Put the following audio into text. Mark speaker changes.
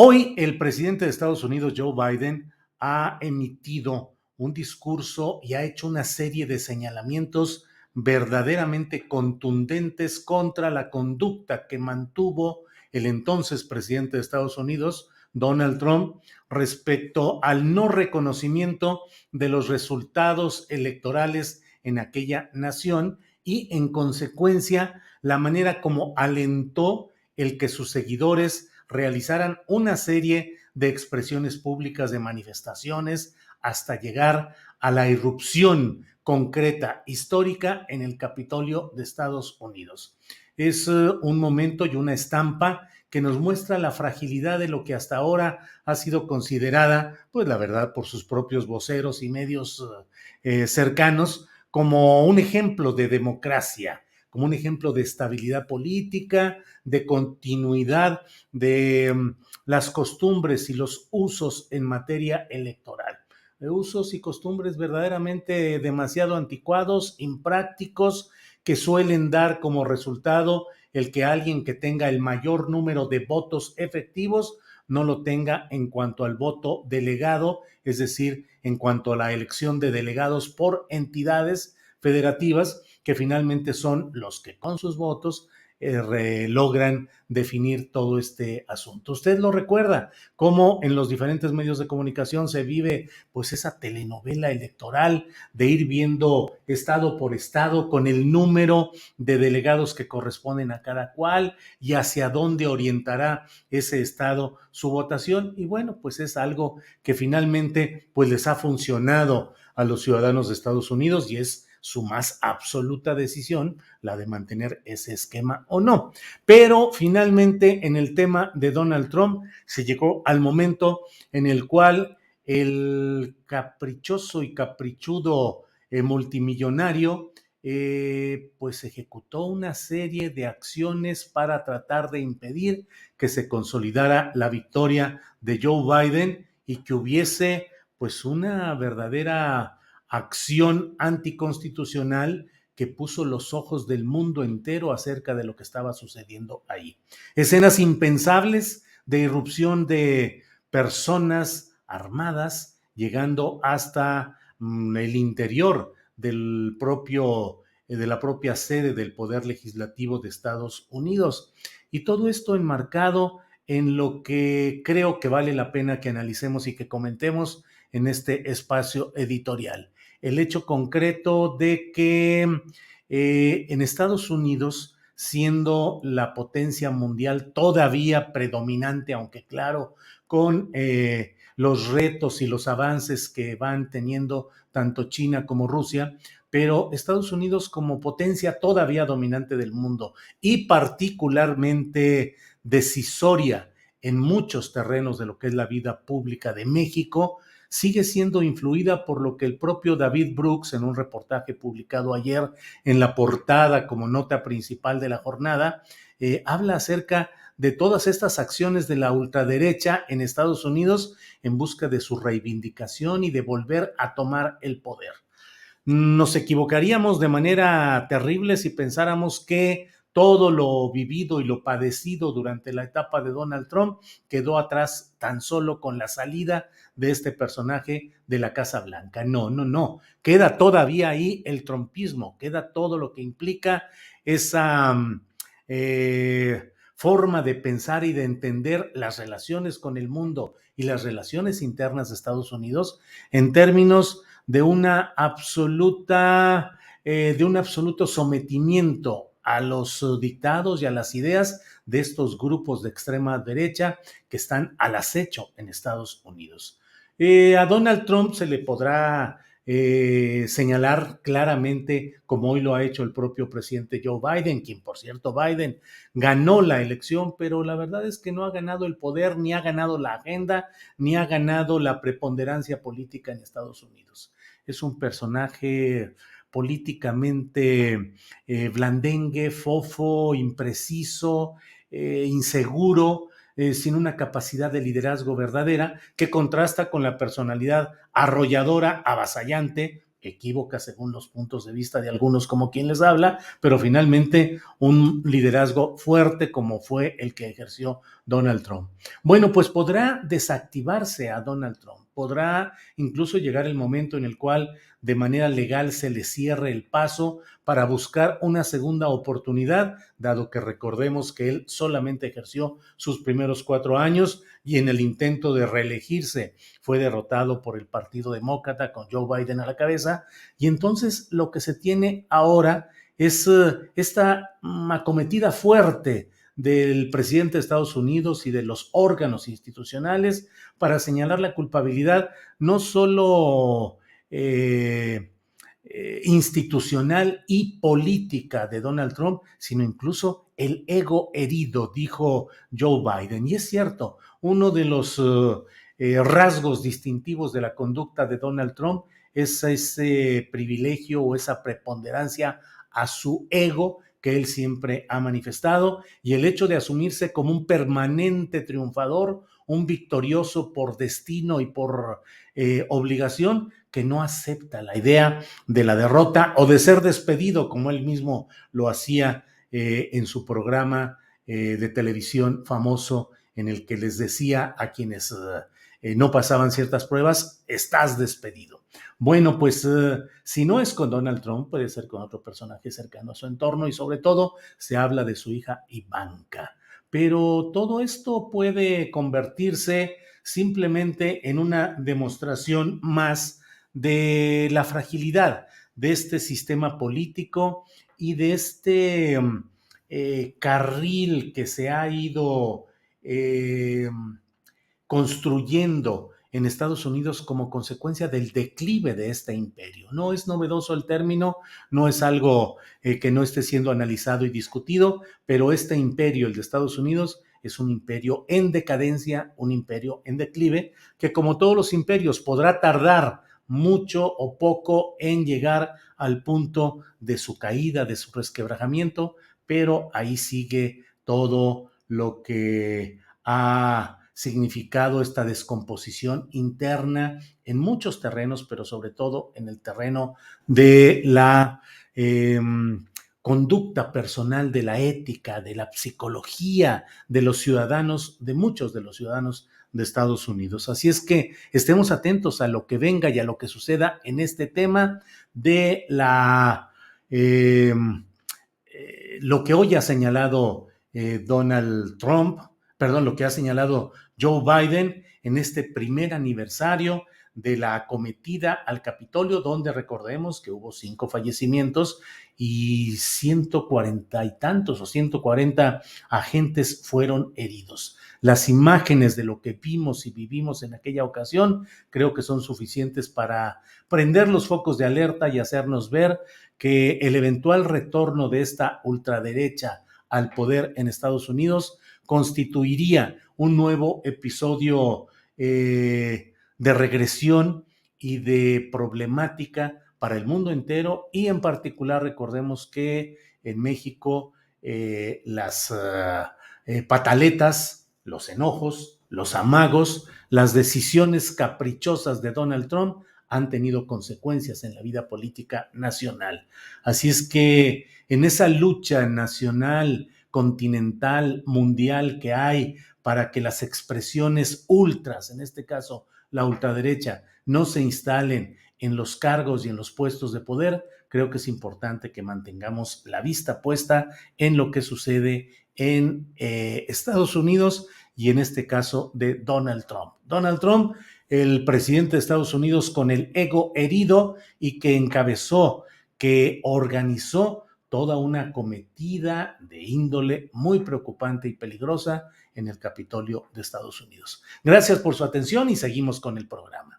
Speaker 1: Hoy el presidente de Estados Unidos, Joe Biden, ha emitido un discurso y ha hecho una serie de señalamientos verdaderamente contundentes contra la conducta que mantuvo el entonces presidente de Estados Unidos, Donald Trump, respecto al no reconocimiento de los resultados electorales en aquella nación y, en consecuencia, la manera como alentó el que sus seguidores realizaran una serie de expresiones públicas, de manifestaciones, hasta llegar a la irrupción concreta, histórica, en el Capitolio de Estados Unidos. Es un momento y una estampa que nos muestra la fragilidad de lo que hasta ahora ha sido considerada, pues la verdad, por sus propios voceros y medios cercanos, como un ejemplo de democracia, como un ejemplo de estabilidad política, de continuidad de las costumbres y los usos en materia electoral. De usos y costumbres verdaderamente demasiado anticuados, imprácticos, que suelen dar como resultado el que alguien que tenga el mayor número de votos efectivos no lo tenga en cuanto al voto delegado, es decir, en cuanto a la elección de delegados por entidades federativas, que finalmente son los que con sus votos logran definir todo este asunto. Usted lo recuerda, cómo en los diferentes medios de comunicación se vive pues esa telenovela electoral de ir viendo estado por estado con el número de delegados que corresponden a cada cual y hacia dónde orientará ese estado su votación. Y bueno, pues es algo que finalmente pues les ha funcionado a los ciudadanos de Estados Unidos y es su más absoluta decisión, la de mantener ese esquema o no. Pero finalmente en el tema de Donald Trump se llegó al momento en el cual el caprichoso y caprichudo multimillonario pues ejecutó una serie de acciones para tratar de impedir que se consolidara la victoria de Joe Biden y que hubiese pues una verdadera acción anticonstitucional que puso los ojos del mundo entero acerca de lo que estaba sucediendo ahí. Escenas impensables de irrupción de personas armadas llegando hasta el interior del propio, de la propia sede del Poder Legislativo de Estados Unidos. Y todo esto enmarcado en lo que creo que vale la pena que analicemos y que comentemos en este espacio editorial. El hecho concreto de que en Estados Unidos, siendo la potencia mundial todavía predominante, aunque claro, con los retos y los avances que van teniendo tanto China como Rusia, pero Estados Unidos como potencia todavía dominante del mundo y particularmente decisoria en muchos terrenos de lo que es la vida pública de México, sigue siendo influida por lo que el propio David Brooks, en un reportaje publicado ayer en la portada como nota principal de la jornada, habla acerca de todas estas acciones de la ultraderecha en Estados Unidos en busca de su reivindicación y de volver a tomar el poder. Nos equivocaríamos de manera terrible si pensáramos que todo lo vivido y lo padecido durante la etapa de Donald Trump quedó atrás tan solo con la salida de este personaje de la Casa Blanca. No, no, no. Queda todavía ahí el trumpismo, queda todo lo que implica esa forma de pensar y de entender las relaciones con el mundo y las relaciones internas de Estados Unidos en términos de una absoluta, de un absoluto sometimiento a los dictados y a las ideas de estos grupos de extrema derecha que están al acecho en Estados Unidos. A Donald Trump se le podrá señalar claramente, como hoy lo ha hecho el propio presidente Joe Biden, quien por cierto Biden ganó la elección, pero la verdad es que no ha ganado el poder, ni ha ganado la agenda, ni ha ganado la preponderancia política en Estados Unidos. Es un personaje políticamente blandengue, fofo, impreciso, inseguro, sin una capacidad de liderazgo verdadera, que contrasta con la personalidad arrolladora, avasallante, equívoca según los puntos de vista de algunos como quien les habla, pero finalmente un liderazgo fuerte como fue el que ejerció Donald Trump. Bueno, pues podrá desactivarse a Donald Trump, podrá incluso llegar el momento en el cual de manera legal se le cierre el paso para buscar una segunda oportunidad, dado que recordemos que él solamente ejerció sus primeros 4 años y en el intento de reelegirse fue derrotado por el Partido Demócrata con Joe Biden a la cabeza. Y entonces lo que se tiene ahora es esta acometida fuerte del presidente de Estados Unidos y de los órganos institucionales para señalar la culpabilidad no solo institucional y política de Donald Trump, sino incluso el ego herido, dijo Joe Biden. Y es cierto, uno de los rasgos distintivos de la conducta de Donald Trump es ese privilegio o esa preponderancia a su ego que él siempre ha manifestado, y el hecho de asumirse como un permanente triunfador, un victorioso por destino y por obligación, que no acepta la idea de la derrota o de ser despedido, como él mismo lo hacía en su programa de televisión famoso, en el que les decía a quienes no pasaban ciertas pruebas: estás despedido. Bueno, pues si no es con Donald Trump, puede ser con otro personaje cercano a su entorno, y sobre todo se habla de su hija Ivanka. Pero todo esto puede convertirse simplemente en una demostración más de la fragilidad de este sistema político y de este carril que se ha ido eh, construyendo en Estados Unidos como consecuencia del declive de este imperio. No es novedoso el término, no es algo que no esté siendo analizado y discutido, pero este imperio, el de Estados Unidos, es un imperio en decadencia, un imperio en declive, que como todos los imperios podrá tardar mucho o poco en llegar al punto de su caída, de su resquebrajamiento, pero ahí sigue todo lo que ha significado esta descomposición interna en muchos terrenos, pero sobre todo en el terreno de la conducta personal, de la ética, de la psicología de los ciudadanos, de muchos de los ciudadanos de Estados Unidos. Así es que estemos atentos a lo que venga y a lo que suceda en este tema de eh, lo que hoy ha señalado Donald Trump, perdón, lo que ha señalado Joe Biden en este primer aniversario de la acometida al Capitolio, donde recordemos que hubo 5 fallecimientos y 140 y tantos o 140 agentes fueron heridos. Las imágenes de lo que vimos y vivimos en aquella ocasión creo que son suficientes para prender los focos de alerta y hacernos ver que el eventual retorno de esta ultraderecha al poder en Estados Unidos constituiría un nuevo episodio de regresión y de problemática para el mundo entero, y en particular recordemos que en México las pataletas, los enojos, los amagos, las decisiones caprichosas de Donald Trump han tenido consecuencias en la vida política nacional. Así es que en esa lucha nacional, continental, mundial que hay para que las expresiones ultras, en este caso la ultraderecha, no se instalen en los cargos y en los puestos de poder, creo que es importante que mantengamos la vista puesta en lo que sucede en Estados Unidos y en este caso de Donald Trump. Donald Trump, el presidente de Estados Unidos con el ego herido y que encabezó, que organizó toda una cometida de índole muy preocupante y peligrosa en el Capitolio de Estados Unidos. Gracias por su atención y seguimos con el programa.